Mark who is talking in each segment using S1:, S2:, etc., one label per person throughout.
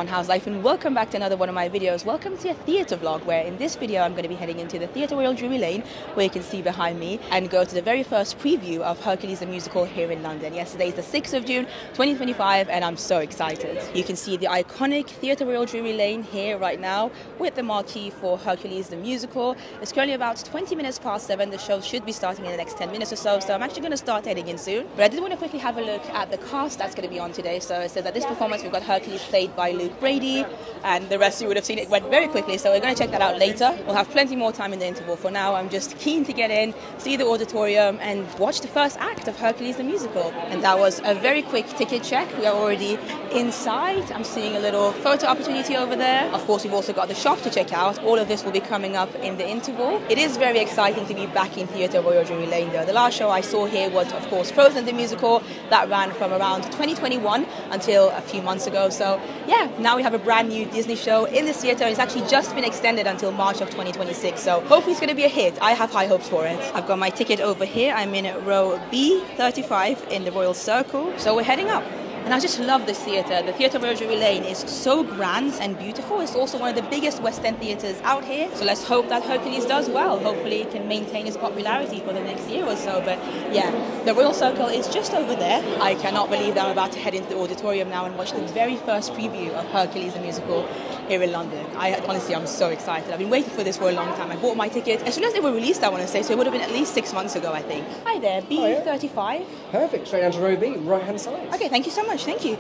S1: How's life, and welcome back to another one of my videos. Welcome to a theatre vlog, where in this video I'm going to be heading into the Theatre Royal Drury Lane, where you can see behind me, and go to the very first preview of Hercules the Musical here in London. Yes, today is the 6th of June 2025 and I'm so excited. You can see the iconic Theatre Royal Drury Lane here right now with the marquee for Hercules the Musical. It's currently about 20 minutes past 7. The show should be starting in the next 10 minutes or so, so I'm actually going to start heading in soon. But I did want to quickly have a look at the cast that's going to be on today. So it says that this performance we've got Hercules played by Luke Brady, and the rest you would have seen it went very quickly, so we're going to check that out later. We'll have plenty more time in the interval. For now, I'm just keen to get in, see the auditorium and watch the first act of Hercules the Musical. And that was a very quick ticket check. We are already inside. I'm seeing a little photo opportunity over there. Of course, we've also got the shop to check out. All of this will be coming up in the interval. It is very exciting to be back in Theatre Royal Drury Lane though. The last show I saw here was, of course, Frozen the Musical. That ran from around 2021 until a few months ago. So yeah, now we have a brand new Disney show in the theatre. It's actually just been extended until March of 2026. So hopefully it's going to be a hit. I have high hopes for it. I've got my ticket over here. I'm in row B35 in the Royal Circle. So we're heading up. And I just love this theatre. The Theatre Royal Drury Lane is so grand and beautiful. It's also one of the biggest West End theatres out here. So let's hope that Hercules does well. Hopefully it can maintain its popularity for the next year or so. But yeah, the Royal Circle is just over there. I cannot believe that I'm about to head into the auditorium now and watch the very first preview of Hercules the Musical here in London. Honestly, I'm so excited. I've been waiting for this for a long time. I bought my ticket as soon as they were released, I want to say, so it would have been at least 6 months ago, I think. Hi there, B35.
S2: Oh, yeah. Perfect, straight down to row B, right hand side.
S1: Okay, thank you so much, thank you.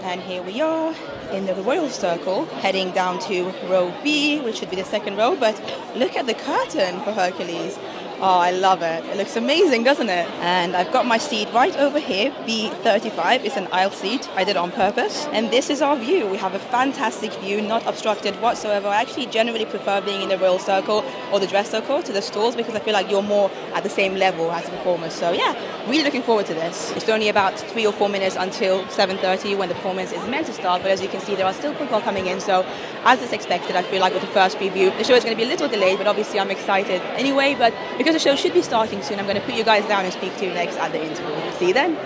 S1: And here we are in the Royal Circle, heading down to row B, which should be the second row, but look at the curtain for Hercules. Oh, I love it. It looks amazing, doesn't it? And I've got my seat right over here, B35. It's an aisle seat. I did it on purpose. And this is our view. We have a fantastic view, not obstructed whatsoever. I actually generally prefer being in the Royal Circle or the Dress Circle to the stalls because I feel like you're more at the same level as the performers. So yeah, really looking forward to this. It's only about 3 or 4 minutes until 7:30 when the performance is meant to start. But as you can see, there are still people coming in. So as it's expected, I feel like with the first preview, the show is going to be a little delayed, but obviously I'm excited anyway. But because the show should be starting soon, I'm going to put you guys down and speak to you next at the interval. See you then.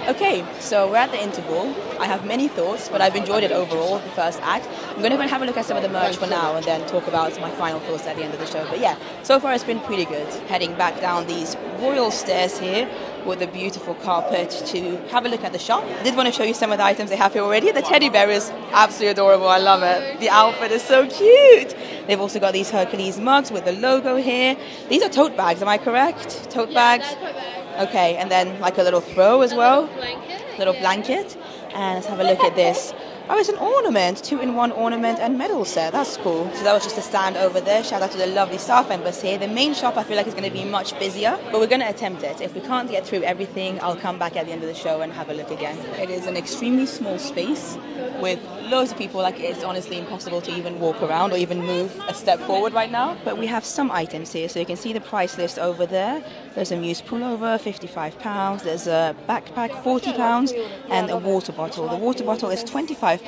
S1: Okay, so we're at the interval. I have many thoughts, but I've enjoyed it overall, the first act. I'm going to go and have a look at some of the merch for now and then talk about my final thoughts at the end of the show. But yeah, so far it's been pretty good. Heading back down these royal stairs here with a beautiful carpet to have a look at the shop. I did want to show you some of the items they have here already. The teddy bear is absolutely adorable. I love it. The outfit is so cute. They've also got these Hercules mugs with the logo here. These are tote bags, am I correct? Tote bags? Okay, and then like a little throw as well. Little blanket. And let's have a look at this. Oh, it's an ornament, 2-in-1 ornament and medal set. That's cool. So that was just a stand over there. Shout out to the lovely staff members here. The main shop I feel like is going to be much busier, but we're going to attempt it. If we can't get through everything, I'll come back at the end of the show and have a look again. It is an extremely small space with loads of people. Like, it's honestly impossible to even walk around or even move a step forward right now. But we have some items here. So you can see the price list over there. There's a Muse pullover, £55. There's a backpack, £40, and a water bottle. The water bottle is £25,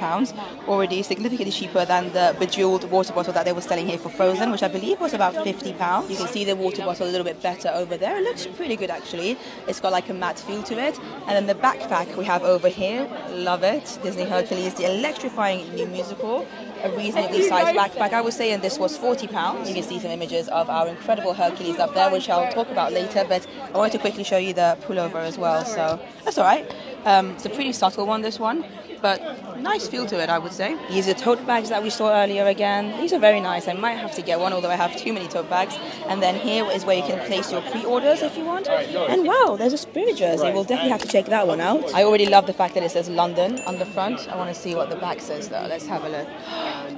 S1: already significantly cheaper than the bejeweled water bottle that they were selling here for Frozen, which I believe was about £50. You can see the water bottle a little bit better over there. It looks pretty good actually. It's got like a matte feel to it. And then the backpack we have over here, love it. Disney Hercules, the electrifying new musical. A reasonably sized backpack, I would say, and this was £40. You can see some images of our incredible Hercules up there, which I'll talk about later, but I wanted to quickly show you the pullover as well, so that's alright. It's a pretty subtle one, this one, but nice feel to it, I would say. These are tote bags that we saw earlier again. These are very nice. I might have to get one, although I have too many tote bags. And then here is where you can place your pre-orders if you want. And wow, there's a Spirit jersey. We'll definitely have to check that one out. I already love the fact that it says London on the front. I want to see what the back says though. Let's have a look.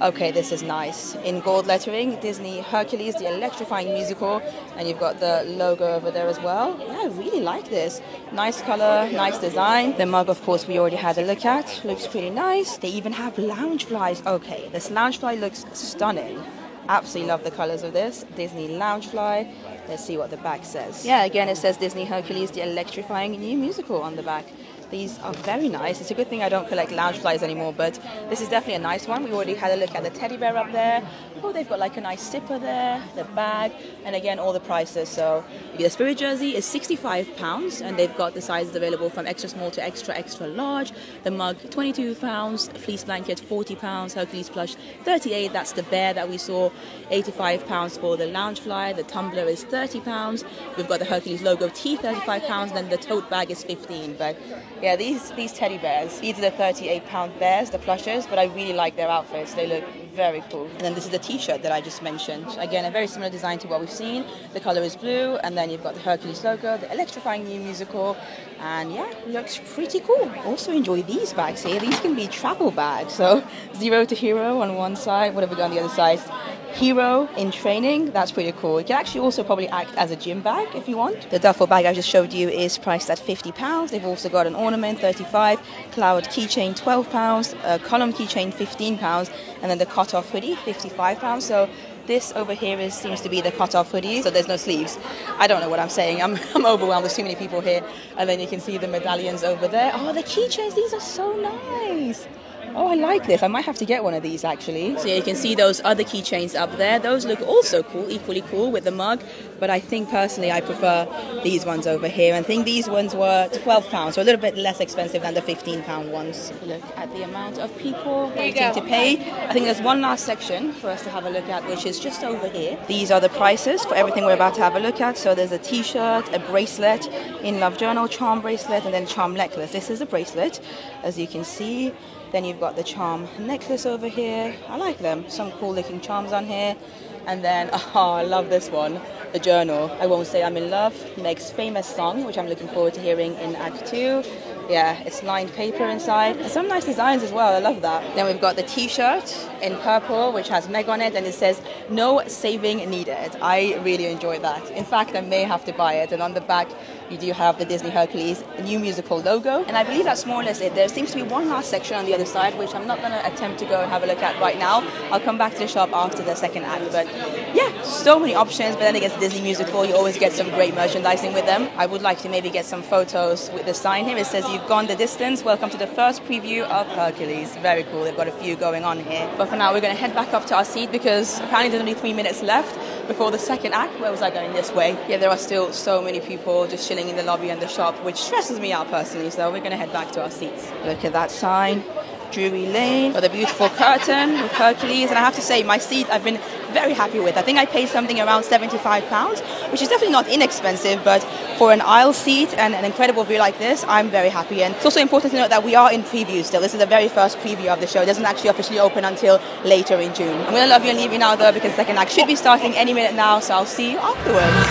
S1: Okay, this is nice. In gold lettering, Disney Hercules, the electrifying musical. And you've got the logo over there as well. Yeah, I really like this. Nice color, nice design. The mug, of course, we already had a look at. Looks pretty nice. They even have lounge flies. Okay, this lounge fly looks stunning. Absolutely love the colors of this. Disney lounge fly. Let's see what the back says. Yeah, again, it says Disney Hercules, the electrifying new musical on the back. These are very nice. It's a good thing I don't collect Loungeflies anymore, but this is definitely a nice one. We already had a look at the teddy bear up there. Oh, they've got like a nice zipper there, the bag, and again, all the prices. So the Spirit jersey is £65, and they've got the sizes available from extra small to extra large. The mug, £22. Fleece blanket, £40. Hercules plush, £38. That's the bear that we saw. £85 for the Loungefly. The tumbler is £30. We've got the Hercules logo tee, £35, and then the tote bag is £15. But yeah, these teddy bears, these are the £38 bears, the plushes, but I really like their outfits. They look very cool. And then this is the t-shirt that I just mentioned. Again, a very similar design to what we've seen. The color is blue, and then you've got the Hercules logo, the electrifying new musical, and yeah, looks pretty cool. Also enjoy these bags here. These can be travel bags. So 0 to Hero on one side. What have we got on the other side? Hero in training, that's pretty cool. It can actually also probably act as a gym bag if you want. The duffel bag I just showed you is priced at £50. They've also got an ornament, £35, cloud keychain, £12, a column keychain, £15, and then the cut-off hoodie, £55. So this over here seems to be the cut-off hoodie, so there's no sleeves. I don't know what I'm saying. I'm overwhelmed. There's too many people here. And then you can see the medallions over there. Oh, the keychains, these are so nice. Oh, I like this. I might have to get one of these, actually. So yeah, you can see those other keychains up there. Those look also cool, equally cool with the mug. But I think, personally, I prefer these ones over here. And I think these ones were £12, so a little bit less expensive than the £15 ones. Look at the amount of people waiting to pay. I think there's one last section for us to have a look at, which is just over here. These are the prices for everything we're about to have a look at. So there's a t-shirt, a bracelet, In Love Journal, charm bracelet, and then charm necklace. This is a bracelet, as you can see. Then you've got the charm necklace over here. I like them. Some cool looking charms on here. And then, oh, I love this one, the journal. I Won't Say I'm in Love, Meg's famous song, which I'm looking forward to hearing in Act 2. Yeah, it's lined paper inside. And some nice designs as well, I love that. Then we've got the t-shirt in purple, which has Meg on it, and it says, "No saving needed." I really enjoyed that. In fact, I may have to buy it. And on the back, you do have the Disney Hercules new musical logo. And I believe that's more or less it. There seems to be one last section on the other side, which I'm not going to attempt to go and have a look at right now. I'll come back to the shop after the second act. But yeah, so many options. But then against Disney musical, you always get some great merchandising with them. I would like to maybe get some photos with the sign here. It says, "You've gone the distance. Welcome to the first preview of Hercules." Very cool. They've got a few going on here. But for now, we're going to head back up to our seat because apparently there's only 3 minutes left before the second act. Where was I going? This way. Yeah, there are still so many people just chilling in the lobby and the shop, which stresses me out personally. So we're going to head back to our seats. Look at that sign. Drury Lane, with a beautiful curtain with Hercules. And I have to say, my seat I've been very happy with. I think I paid something around £75, which is definitely not inexpensive, but for an aisle seat and an incredible view like this, I'm very happy. And it's also important to note that we are in preview still. This is the very first preview of the show. It doesn't actually officially open until later in June. I'm going to love you and leave you now, though, because the second act should be starting any minute now, so I'll see you afterwards.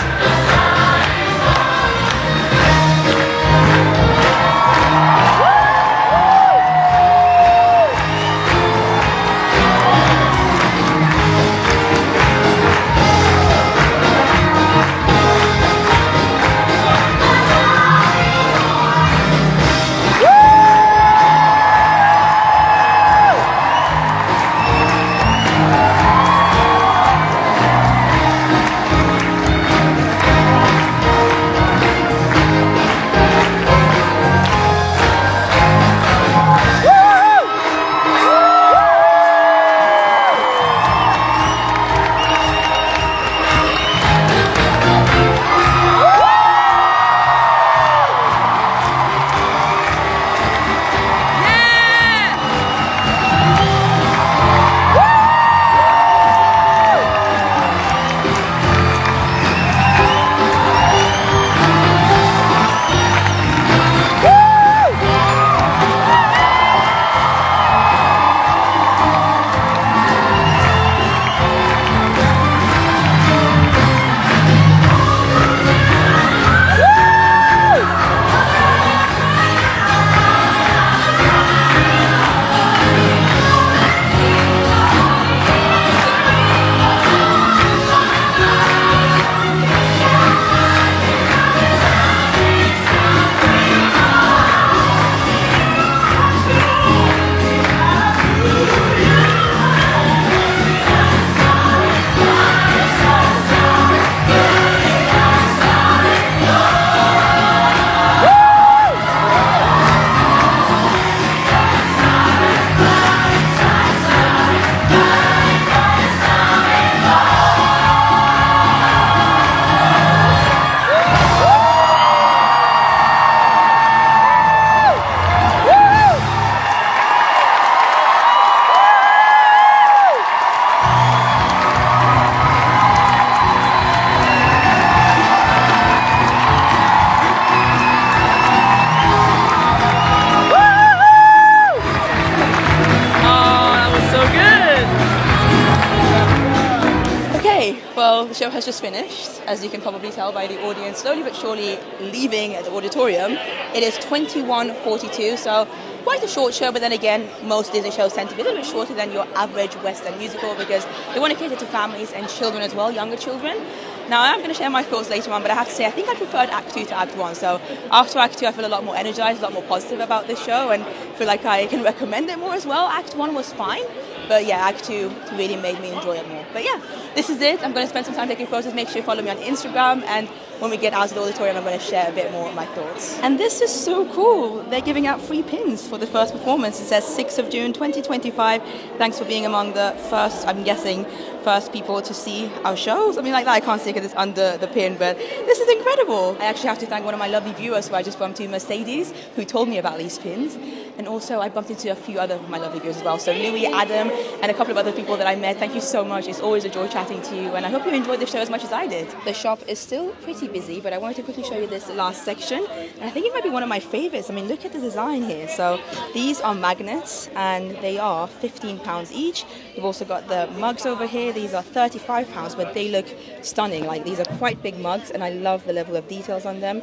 S1: Okay, well, the show has just finished. As you can probably tell by the audience slowly but surely leaving the auditorium. It is 21:42, so quite a short show, but then again, most Disney shows tend to be a little bit shorter than your average Western musical because they want to cater to families and children as well, younger children. Now, I'm going to share my thoughts later on, but I have to say, I think I preferred Act 2 to Act 1. So after Act 2, I feel a lot more energized, a lot more positive about this show, and feel like I can recommend it more as well. Act 1 was fine, but yeah, Act 2 really made me enjoy it more. But yeah, this is it. I'm going to spend some time taking photos. Make sure you follow me on Instagram, and when we get out of the auditorium, I'm going to share a bit more of my thoughts. And this is so cool. They're giving out free pins for the first performance. It says 6th of June, 2025. Thanks for being among the first, I'm guessing, first people to see our show. Something like that. I can't see because it's under the pin, but this is incredible. I actually have to thank one of my lovely viewers who I just bumped into, Mercedes, who told me about these pins. And also I bumped into a few other of my lovely viewers as well. So Louis, Adam, and a couple of other people that I met. Thank you so much. It's always a joy chatting to you, and I hope you enjoyed the show as much as I did. The shop is still pretty busy, but I wanted to quickly show you this last section. And I think it might be one of my favorites. I mean, look at the design here. So these are magnets, and they are £15 each. You've also got the mugs over here. These are £35, but they look stunning. Like, these are quite big mugs, and I love the level of details on them.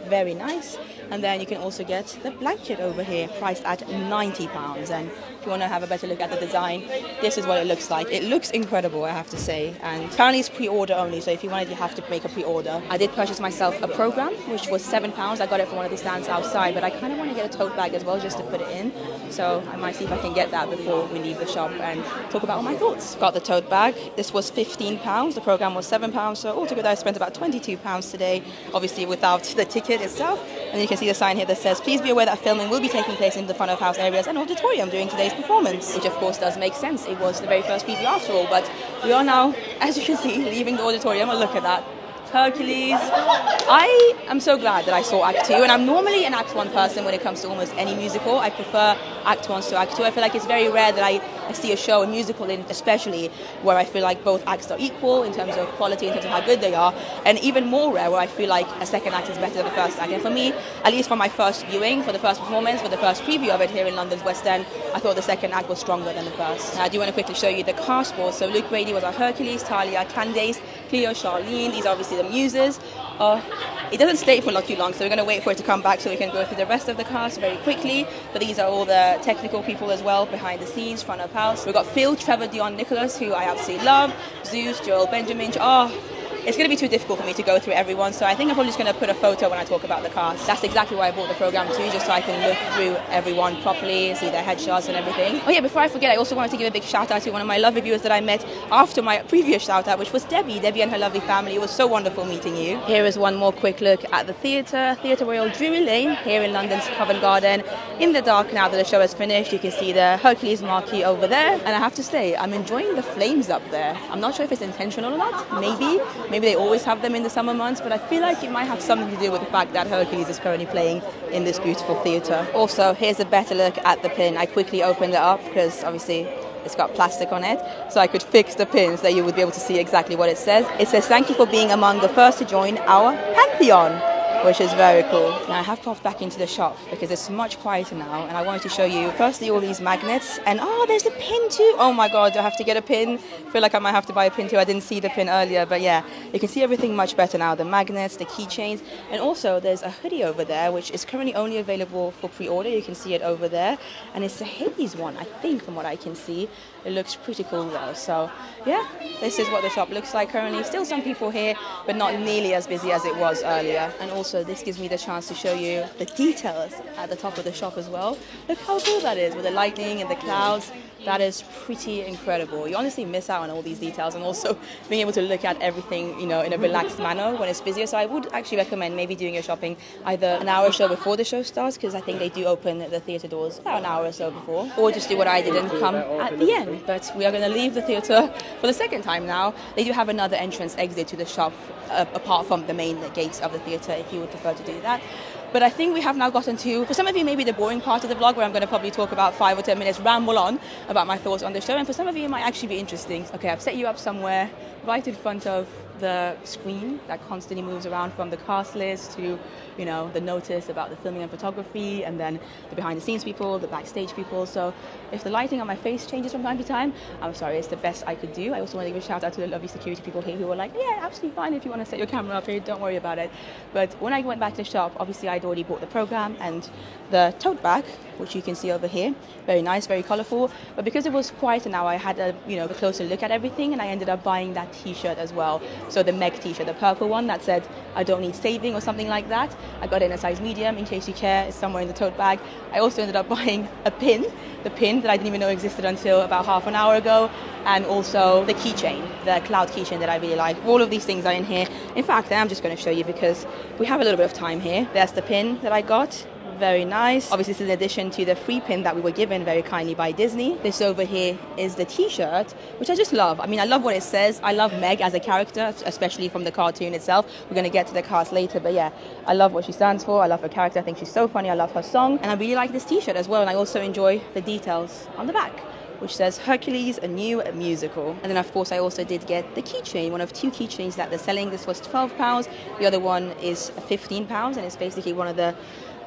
S1: Very nice. And then you can also get the blanket over here, priced at £90. And if you want to have a better look at the design, this is what it looks like. It looks incredible, I have to say. And currently it's pre-order only, so if you wanted, you have to make a pre-order. I did purchase myself a program, which was £7. I got it from one of the stands outside, but I kind of want to get a tote bag as well, just to put it in. So I might see if I can get that before we leave the shop and talk about all my thoughts. Got the tote bag. This was £15. The program was £7. So altogether I spent about £22 today, obviously without the ticket itself. And you can see the sign here that says, please be aware that filming will be taking place in the front of house areas and auditorium during today's performance, which of course does make sense. It was the very first preview after all, but we are now, as you can see, leaving the auditorium. Oh, look at that. Hercules. I am so glad that I saw Act 2, and I'm normally an Act 1 person when it comes to almost any musical. I prefer Act 1 to Act 2. I feel like it's very rare that I see a show, a musical in especially, where I feel like both acts are equal in terms of quality, in terms of how good they are, and even more rare where I feel like a second act is better than the first act. And for me, at least for my first viewing, for the first performance, for the first preview of it here in London's West End, I thought the second act was stronger than the first. Now, I do want to quickly show you the cast board. So Luke Brady was our Hercules, Talia, Candace, Cleo, Charlene. These are obviously the muses. It doesn't stay for not too long, so we're going to wait for it to come back so we can go through the rest of the cast very quickly. But these are all the technical people as well, behind the scenes, front of house. We've got Phil, Trevor, Dion, Nicholas, who I absolutely love, Zeus, Joel, Benjamin. It's going to be too difficult for me to go through everyone, so I think I'm probably just going to put a photo when I talk about the cast. That's exactly why I bought the program too, just so I can look through everyone properly, see their headshots and everything. Oh yeah, before I forget, I also wanted to give a big shout out to one of my lovely viewers that I met after my previous shout out, which was Debbie and her lovely family. It was so wonderful meeting you. Here is one more quick look at the theatre, Theatre Royal Drury Lane, here in London's Covent Garden. In the dark now that the show has finished, you can see the Hercules marquee over there, and I have to say, I'm enjoying the flames up there. I'm not sure if it's intentional or not, maybe they always have them in the summer months, but I feel like it might have something to do with the fact that Hercules is currently playing in this beautiful theatre. Also, here's a better look at the pin. I quickly opened it up because obviously it's got plastic on it, so I could fix the pin so that you would be able to see exactly what it says. It says, thank you for being among the first to join our Pantheon, which is very cool. Now I have popped back into the shop because it's much quieter now, and I wanted to show you firstly all these magnets, and there's a pin too. Oh my god, do I have to get a pin? I feel like I might have to buy a pin too. I didn't see the pin earlier, but yeah, you can see everything much better now. The magnets, the keychains, and also there's a hoodie over there which is currently only available for pre-order. You can see it over there, and it's a Hades one, I think, from what I can see. It looks pretty cool though. So yeah, this is what the shop looks like currently. Still some people here, but not nearly as busy as it was earlier. And also this gives me the chance to show you the details at the top of the shop as well. Look how cool that is with the lightning and the clouds. That is pretty incredible. You honestly miss out on all these details, and also being able to look at everything, in a relaxed manner when it's busier. So I would actually recommend maybe doing your shopping either an hour or so before the show starts, because I think they do open the theatre doors about an hour or so before, or just do what I did and come at the end. But we are going to leave the theatre for the second time now. They do have another entrance exit to the shop apart from the main gates of the theatre if you would prefer to do that. But I think we have now gotten to, for some of you, maybe the boring part of the vlog, where I'm going to probably talk about 5 or 10 minutes, ramble on about my thoughts on the show. And for some of you, it might actually be interesting. Okay, I've set you up somewhere right in front of the screen that constantly moves around from the cast list to, you know, the notice about the filming and photography, and then the behind the scenes people, the backstage people. So if the lighting on my face changes from time to time, I'm sorry, it's the best I could do. I also want to give a shout out to the lovely security people here who were like, yeah, absolutely fine if you want to set your camera up here, don't worry about it. But when I went back to the shop, obviously I'd already bought the program and the tote bag, which you can see over here. Very nice, very colourful. But because it was quieter now, I had a closer look at everything, and I ended up buying that t-shirt as well. So the Meg t-shirt, the purple one that said, I don't need saving or something like that. I got it in a size medium, in case you care, it's somewhere in the tote bag. I also ended up buying a pin, the pin that I didn't even know existed until about half an hour ago, and also the keychain, the cloud keychain that I really like. All of these things are in here. In fact, I'm just going to show you because we have a little bit of time here. There's the pin that I got. Very nice. Obviously, this is in addition to the free pin that we were given very kindly by Disney. This over here is the t-shirt, which I just love. I mean, I love what it says. I love Meg as a character, especially from the cartoon itself. We're going to get to the cast later, but yeah, I love what she stands for. I love her character. I think she's so funny. I love her song. And I really like this t-shirt as well. And I also enjoy the details on the back, which says Hercules, a new musical. And then, of course, I also did get the keychain, one of two keychains that they're selling. This was £12. The other one is £15, and it's basically one of the,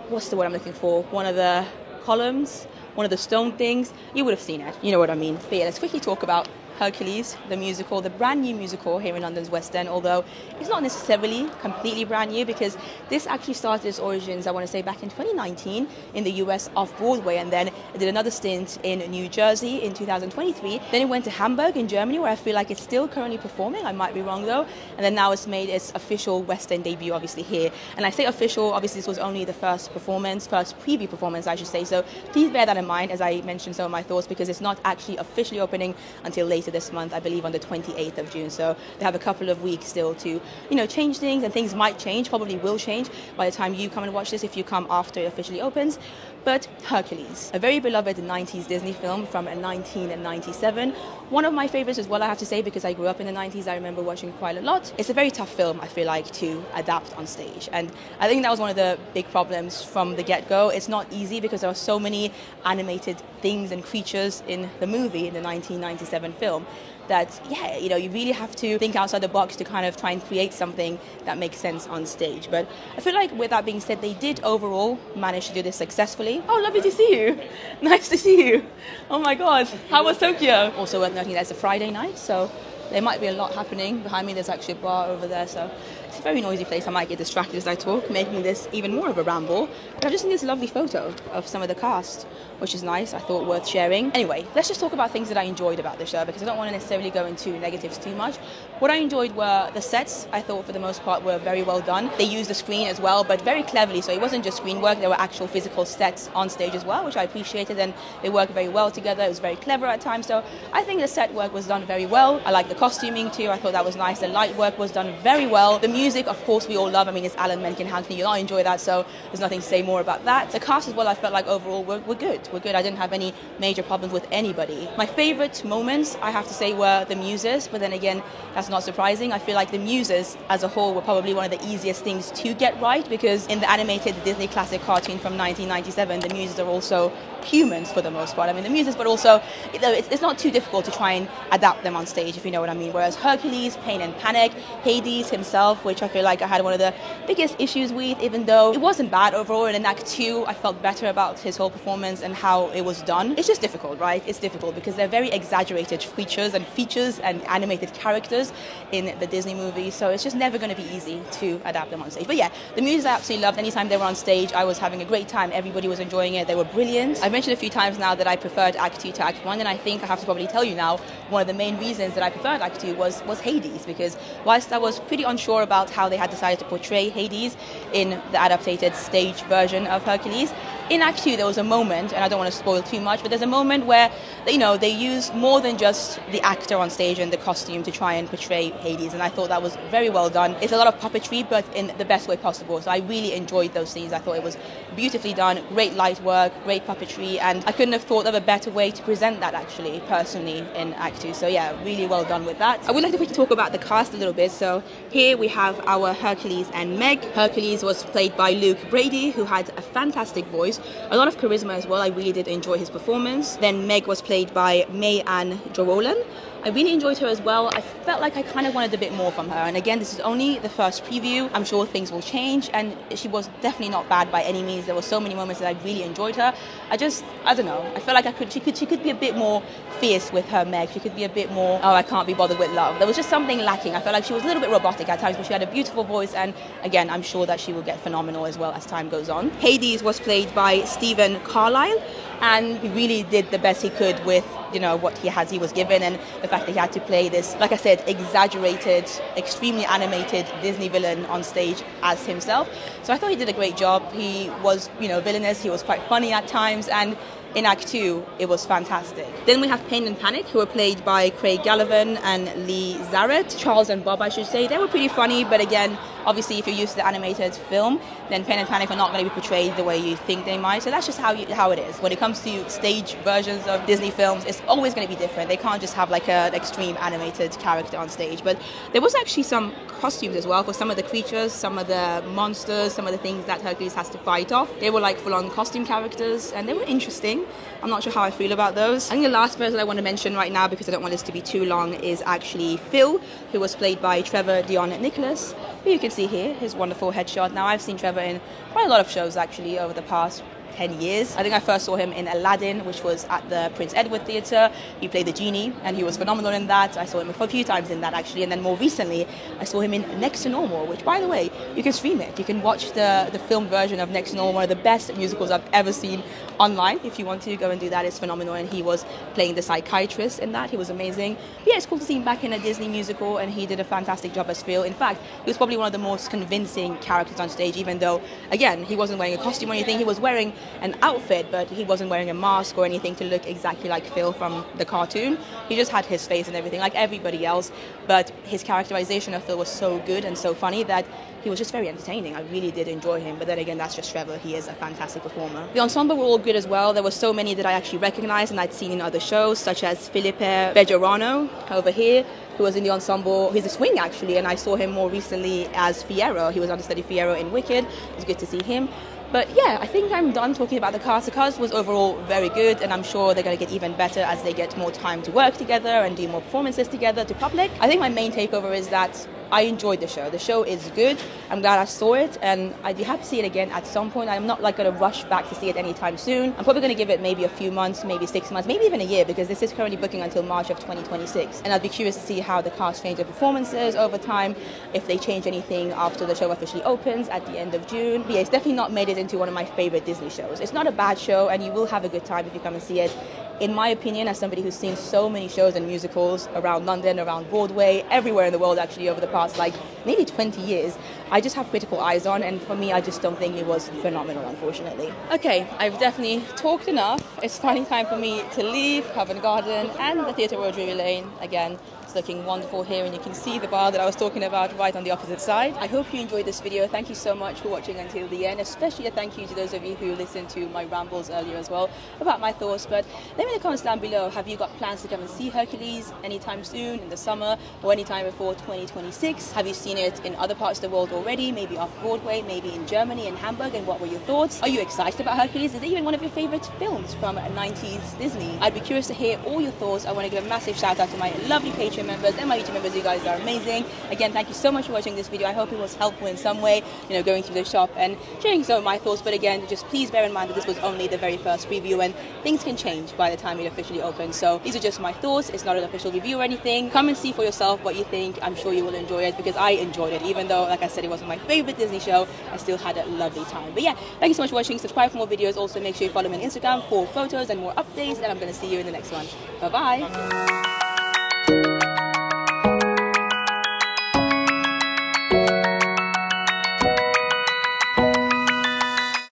S1: what's the word I'm looking for? One of the columns, one of the stone things. You would have seen it. You know what I mean. But yeah, let's quickly talk about Hercules, the musical, the brand new musical here in London's West End, although it's not necessarily completely brand new because this actually started its origins, I want to say, back in 2019 in the US off-Broadway, and then it did another stint in New Jersey in 2023. Then it went to Hamburg in Germany, where I feel like it's still currently performing. I might be wrong though. And then now it's made its official West End debut, obviously, here. And I say official, obviously this was only the first preview performance, I should say. So please bear that in mind as I mention some of my thoughts, because it's not actually officially opening until later this month, I believe on the 28th of June. So they have a couple of weeks still to, change things, and things might change, probably will change by the time you come and watch this if you come after it officially opens. But Hercules, a very beloved 90s Disney film from 1997. One of my favorites as well, I have to say, because I grew up in the 90s. I remember watching quite a lot. It's a very tough film, I feel like, to adapt on stage. And I think that was one of the big problems from the get-go. It's not easy because there are so many animated things and creatures in the movie, in the 1997 film, that, you really have to think outside the box to kind of try and create something that makes sense on stage. But I feel like with that being said, they did overall manage to do this successfully. Oh, lovely to see you. Nice to see you. Oh my God, how was Tokyo? Also worth noting that it's a Friday night, so there might be a lot happening. Behind me there's actually a bar over there, so it's a very noisy place. I might get distracted as I talk, making this even more of a ramble. But I've just seen this lovely photo of some of the cast, which is nice. I thought worth sharing. Anyway, let's just talk about things that I enjoyed about the show, because I don't want to necessarily go into negatives too much. What I enjoyed were the sets. I thought for the most part were very well done. They used the screen as well, but very cleverly. So it wasn't just screen work, there were actual physical sets on stage as well, which I appreciated, and they worked very well together. It was very clever at times. So I think the set work was done very well. I like the costuming too. I thought that was nice. The light work was done very well. The music, of course, we all love. I mean, it's Alan Menken Hankney. You'll all enjoy that, so there's nothing to say more about that. The cast as well, I felt like overall were good. We're good. I didn't have any major problems with anybody. My favorite moments, I have to say, were the muses, but then again, that's not surprising. I feel like the muses as a whole were probably one of the easiest things to get right, because in the animated Disney classic cartoon from 1997, the muses are also humans for the most part. I mean, the muses, but also it's not too difficult to try and adapt them on stage, if you know what I mean. Whereas Hercules, Pain and Panic, Hades himself, which I feel like I had one of the biggest issues with, even though it wasn't bad overall. And in Act 2, I felt better about his whole performance and how it was done. It's just difficult, right? It's difficult because they're very exaggerated creatures and features and animated characters in the Disney movies, so it's just never going to be easy to adapt them on stage. But yeah, the muses I absolutely loved. Anytime they were on stage, I was having a great time. Everybody was enjoying it. They were brilliant. I've mentioned a few times now that I preferred Act 2 to Act 1, and I think I have to probably tell you now, one of the main reasons that I preferred Act 2 was Hades, because whilst I was pretty unsure about how they had decided to portray Hades in the adapted stage version of Hercules, in Act 2 there was a moment, and I don't want to spoil too much, but there's a moment where they use more than just the actor on stage and the costume to try and portray Hades, and I thought that was very well done. It's a lot of puppetry, but in the best way possible, so I really enjoyed those scenes. I thought it was beautifully done, great light work, great puppetry, and I couldn't have thought of a better way to present that, actually, personally, in Act 2. So yeah, really well done with that. I would like to quickly talk about the cast a little bit. So here we have our Hercules and Meg. Hercules was played by Luke Brady, who had a fantastic voice, a lot of charisma as well. I really did enjoy his performance. Then Meg was played by May-Ann Jowolan, I really enjoyed her as well. I felt like I kind of wanted a bit more from her. And again, this is only the first preview. I'm sure things will change, and she was definitely not bad by any means. There were so many moments that I really enjoyed her. I don't know. I felt like she could be a bit more fierce with her Meg. She could be a bit more, oh, I can't be bothered with love. There was just something lacking. I felt like she was a little bit robotic at times, but she had a beautiful voice, and again, I'm sure that she will get phenomenal as well as time goes on. Hades was played by Stephen Carlisle, and he really did the best he could with, you know, what he was given, and the fact that he had to play this, like I said, exaggerated, extremely animated Disney villain on stage as himself. So I thought he did a great job. He was, you know, villainous. He was quite funny at times, and in Act 2, it was fantastic. Then we have Pain and Panic, who were played by Craig Gallivan and Lee Zarrett. Charles and Bob, I should say. They were pretty funny, but again, obviously, if you're used to the animated film, then Pain and Panic are not going to be portrayed the way you think they might. So that's just how it is. When it comes to stage versions of Disney films, it's always going to be different. They can't just have like an extreme animated character on stage. But there was actually some costumes as well for some of the creatures, some of the monsters, some of the things that Hercules has to fight off. They were like full-on costume characters, and they were interesting. I'm not sure how I feel about those. I think the last person I want to mention right now, because I don't want this to be too long, is actually Phil, who was played by Trevor Dion Nicholas, who you can see here, his wonderful headshot. Now, I've seen Trevor in quite a lot of shows actually over the past 10 years. I think I first saw him in Aladdin, which was at the Prince Edward Theatre. He played the genie, and he was phenomenal in that. I saw him a few times in that actually, and then more recently I saw him in Next to Normal, which, by the way, you can stream it. You can watch the film version of Next to Normal, one of the best musicals I've ever seen online. If you want to go and do that, it's phenomenal, and he was playing the psychiatrist in that. He was amazing. But yeah, it's cool to see him back in a Disney musical, and he did a fantastic job as Phil. In fact, he was probably one of the most convincing characters on stage, even though, again, he wasn't wearing a costume or anything. He was wearing an outfit, but he wasn't wearing a mask or anything to look exactly like Phil from the cartoon. He just had his face and everything like everybody else, but his characterization of Phil was so good and so funny that he was just very entertaining. I really did enjoy him, but then again, that's just Trevor. He is a fantastic performer. The ensemble were all good as well. There were so many that I actually recognized and I'd seen in other shows, such as Felipe Bejarano over here, who was in the ensemble. He's a swing actually, and I saw him more recently as Fiyero. He was understudy Fiyero in Wicked. It was good to see him. But yeah, I think I'm done talking about the cast. The cast was overall very good, and I'm sure they're going to get even better as they get more time to work together and do more performances together to public. I think my main takeover is that I enjoyed the show. The show is good. I'm glad I saw it, and I'd be happy to see it again at some point. I'm not like going to rush back to see it anytime soon. I'm probably going to give it maybe a few months, maybe 6 months, maybe even a year, because this is currently booking until March of 2026. And I'd be curious to see how the cast change their performances over time, if they change anything after the show officially opens at the end of June. But yeah, it's definitely not made it into one of my favorite Disney shows. It's not a bad show, and you will have a good time if you come and see it. In my opinion, as somebody who's seen so many shows and musicals around London, around Broadway, everywhere in the world actually over the past like maybe 20 years, I just have critical eyes on, and for me, I just don't think it was phenomenal, unfortunately. Okay, I've definitely talked enough. It's finally time for me to leave Covent Garden and the Theatre Royal Drury Lane again. Looking wonderful here, and you can see the bar that I was talking about right on the opposite side. I hope you enjoyed this video. Thank you so much for watching until the end, especially a thank you to those of you who listened to my rambles earlier as well about my thoughts. But let me in the comments down below, have you got plans to come and see Hercules anytime soon, in the summer, or anytime before 2026? Have you seen it in other parts of the world already, maybe off Broadway, maybe in Germany, in Hamburg, and what were your thoughts? Are you excited about Hercules? Is it even one of your favorite films from 90s Disney? I'd be curious to hear all your thoughts. I want to give a massive shout out to my lovely Patreon members and my YouTube members. You guys are amazing. Again, thank you so much for watching this video. I hope it was helpful in some way, you know, going through the shop and sharing some of my thoughts. But again, just please bear in mind that this was only the very first preview, and things can change by the time it officially opens. So these are just my thoughts. It's not an official review or anything. Come and see for yourself what you think. I'm sure you will enjoy it, because I enjoyed it. Even though, like I said, it wasn't my favorite Disney show, I still had a lovely time. But yeah, thank you so much for watching. Subscribe for more videos. Also, make sure you follow me on Instagram for photos and more updates, and I'm going to see you in the next one. Bye-bye.